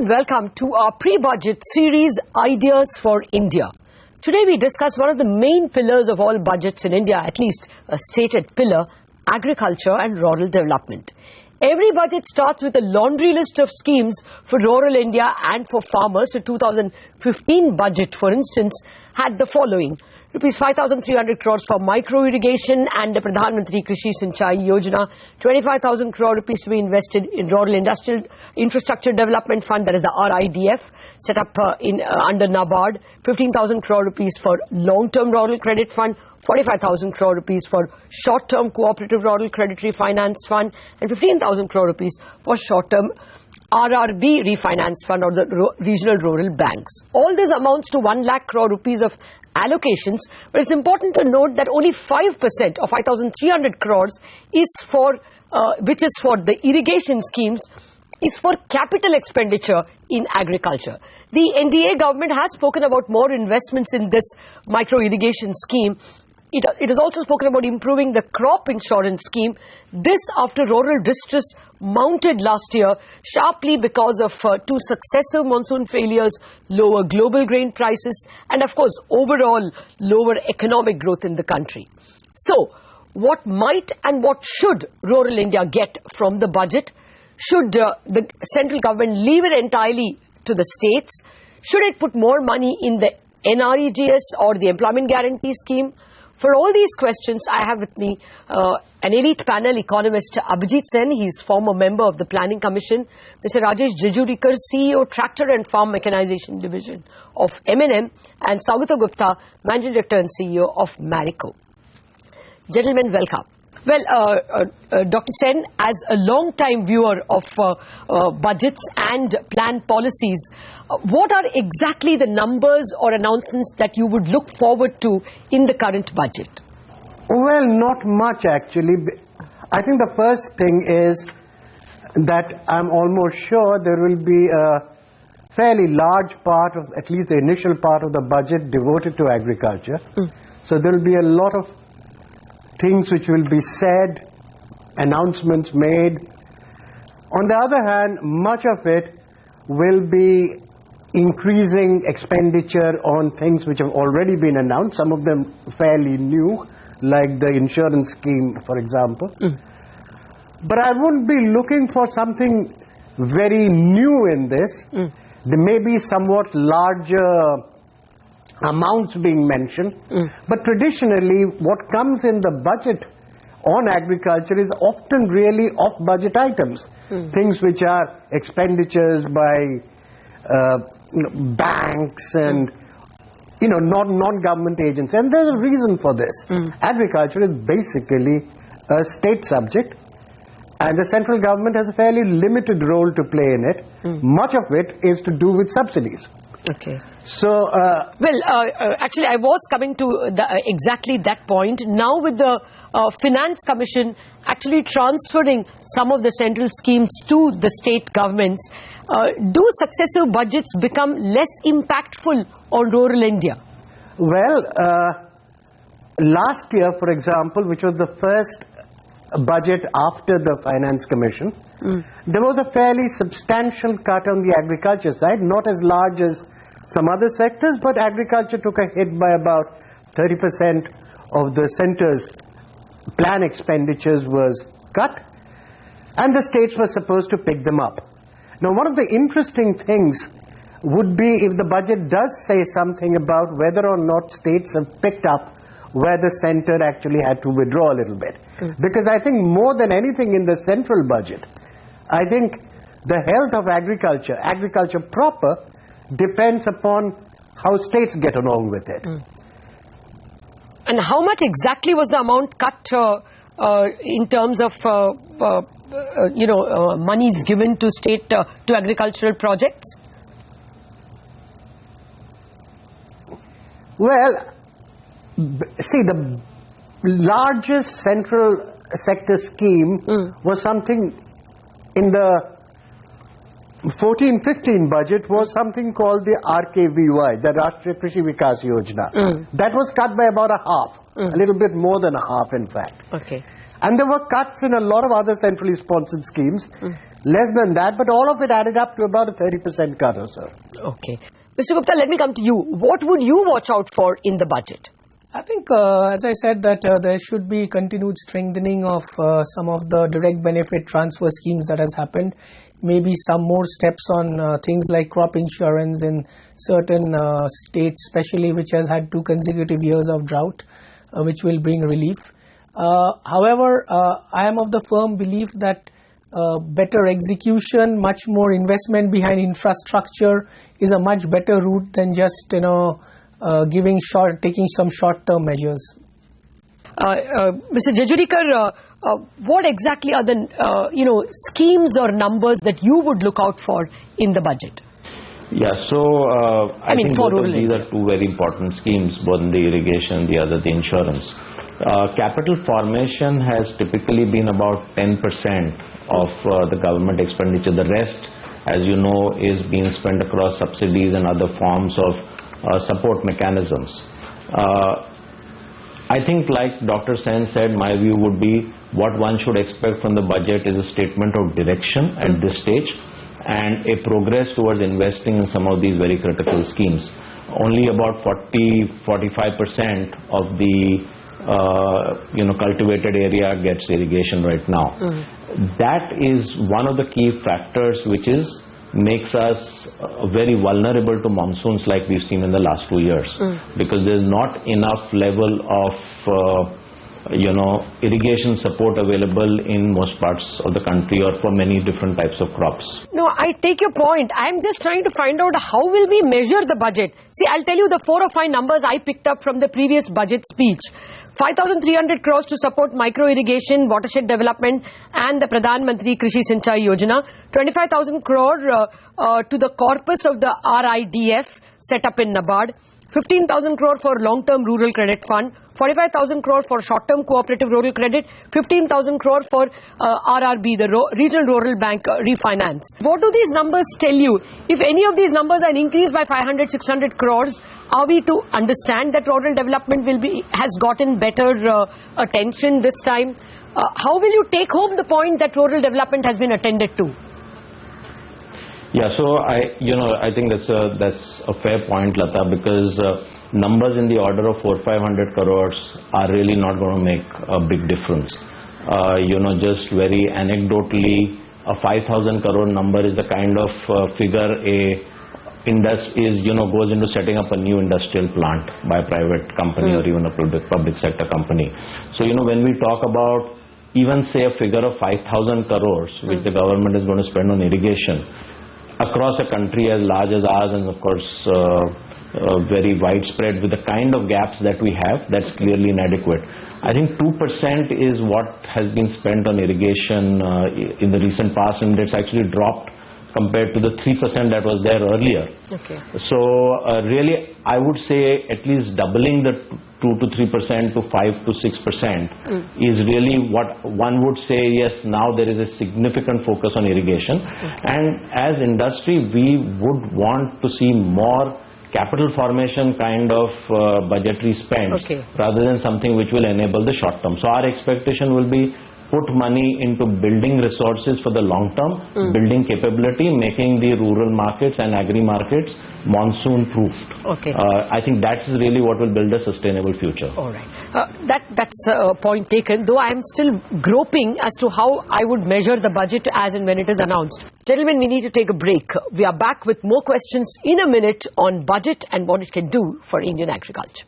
welcome to our pre-budget series, Ideas for India. Today we discuss one of the main pillars of all budgets in India, at least a stated pillar, agriculture and rural development. Every budget starts with a laundry list of schemes for rural India and for farmers. The 2015 budget, for instance, had the following. Rupees 5,300 crores for micro irrigation and the Pradhan Mantri Krishi Sinchai Yojana, 25,000 crore rupees to be invested in Rural Industrial Infrastructure Development Fund, that is the RIDF, set up under NABARD, 15,000 crore rupees for Long-Term Rural Credit Fund, 45,000 crore rupees for Short-Term Cooperative Rural Credit Refinance Fund, and 15,000 crore rupees for Short-Term RRB Refinance Fund or the Regional Rural Banks. All this amounts to 1 lakh crore rupees of allocations, but it's important to note that only 5% of 5,300 crores is for, which is for the irrigation schemes, is for capital expenditure in agriculture. The NDA government has spoken about more investments in this micro irrigation scheme. It has also spoken about improving the crop insurance scheme. This after rural distress mounted last year sharply because of two successive monsoon failures, lower global grain prices, and of course overall lower economic growth in the country. So, what might and what should rural India get from the budget? Should the central government leave it entirely to the states? Should it put more money in the NREGS or the Employment Guarantee Scheme? For all these questions, I have with me an elite panel economist, Abhijit. He's former member of the Planning Commission. Mr. Rajesh Jejurikar, CEO, Tractor and Farm Mechanization Division of M&M. And Saugata Gupta, Managing Director and CEO of Marico. Gentlemen, welcome. Well, Dr. Sen, as a long-time viewer of budgets and planned policies, what are exactly the numbers or announcements that you would look forward to in the current budget? Well, not much actually. I think the first thing is that I'm almost sure there will be a fairly large part of, at least the initial part of the budget, devoted to agriculture. So there will be a lot of things which will be said, announcements made. On the other hand, much of it will be increasing expenditure on things which have already been announced, some of them fairly new, like the insurance scheme, for example. But I wouldn't be looking for something very new in this. There may be somewhat larger amounts being mentioned, but traditionally what comes in the budget on agriculture is often really off-budget items, things which are expenditures by banks and non-government agents, and there's a reason for this. Agriculture is basically a state subject, and the central government has a fairly limited role to play in it. Much of it is to do with subsidies. Okay. So, actually, I was coming to exactly that point. Now, with the Finance Commission actually transferring some of the central schemes to the state governments, do successive budgets become less impactful on rural India? Well, last year, for example, which was the first budget after the Finance Commission, there was a fairly substantial cut on the agriculture side, not as large as some other sectors, but agriculture took a hit by about 30% of the centre's plan expenditures was cut, and the states were supposed to pick them up. Now, one of the interesting things would be if the budget does say something about whether or not states have picked up where the centre actually had to withdraw a little bit. Because I think more than anything in the central budget, I think the health of agriculture, agriculture proper, depends upon how states get along with it. And how much exactly was the amount cut in terms of monies given to state to agricultural projects? Well, see, the largest central sector scheme was something in the 14-15 budget, was something called the RKVY, the Rashtriya Krishi Vikas Yojana. That was cut by about a half, a little bit more than a half, in fact. Okay. And there were cuts in a lot of other centrally sponsored schemes. less than that, but all of it added up to about a 30% cut or so. Okay. Mr. Gupta, let me come to you. What would you watch out for in the budget? I think, as I said, that there should be continued strengthening of some of the direct benefit transfer schemes that has happened. Maybe some more steps on things like crop insurance in certain states, especially which has had 2 consecutive years of drought, which will bring relief. However, I am of the firm belief that better execution, much more investment behind infrastructure is a much better route than just taking some short-term measures. Mr. Jejurikar, what exactly are the schemes or numbers that you would look out for in the budget? Yeah, so I think both of these are 2 very important schemes, both in the irrigation, the other the insurance. Capital formation has typically been about 10% of the government expenditure. The rest, as you know, is being spent across subsidies and other forms of support mechanisms. I think, like Dr. Sen said, my view would be what one should expect from the budget is a statement of direction at this stage and a progress towards investing in some of these very critical schemes. Only about 40-45% of the cultivated area gets irrigation right now. That is one of the key factors which makes us very vulnerable to monsoons like we've seen in the last 2 years, because there's not enough level of irrigation support available in most parts of the country or for many different types of crops. No, I take your point. I'm just trying to find out how will we measure the budget. See, I'll tell you the 4 or 5 numbers I picked up from the previous budget speech. 5,300 crores to support micro-irrigation, watershed development and the Pradhan Mantri Krishi Sinchai Yojana. 25,000 crore to the corpus of the RIDF set up in NABARD. 15,000 crore for long-term rural credit fund. 45,000 crore for short-term cooperative rural credit, 15,000 crore for RRB, the Regional Rural Bank refinance. What do these numbers tell you? If any of these numbers are increased by 500, 600 crores, are we to understand that rural development has gotten better attention this time? How will you take home the point that rural development has been attended to? Yeah, so I think that's a fair point, Latha, because numbers in the order of 400-500 crores are really not going to make a big difference. Just very anecdotally, a 5,000 crore number is the kind of figure goes into setting up a new industrial plant by a private company or even a public sector company. So when we talk about even say a figure of 5,000 crores, which the government is going to spend on irrigation across a country as large as ours, and of course very widespread with the kind of gaps that we have, that's clearly inadequate. I think 2% is what has been spent on irrigation in the recent past, and it's actually dropped compared to the 3% that was there earlier. Okay. So really I would say at least doubling the 2 to 3% to 5 to 6% is really what one would say. Yes, now there is a significant focus on irrigation, and as industry we would want to see more capital formation kind of budgetary spends rather than something which will enable the short term. So our expectation will be put money into building resources for the long term, building capability, making the rural markets and agri markets monsoon proofed. I think that is really what will build a sustainable future. All right. That's a point taken, though I am still groping as to how I would measure the budget as and when it is announced. Gentlemen, we need to take a break. We are back with more questions in a minute on budget and what it can do for Indian agriculture.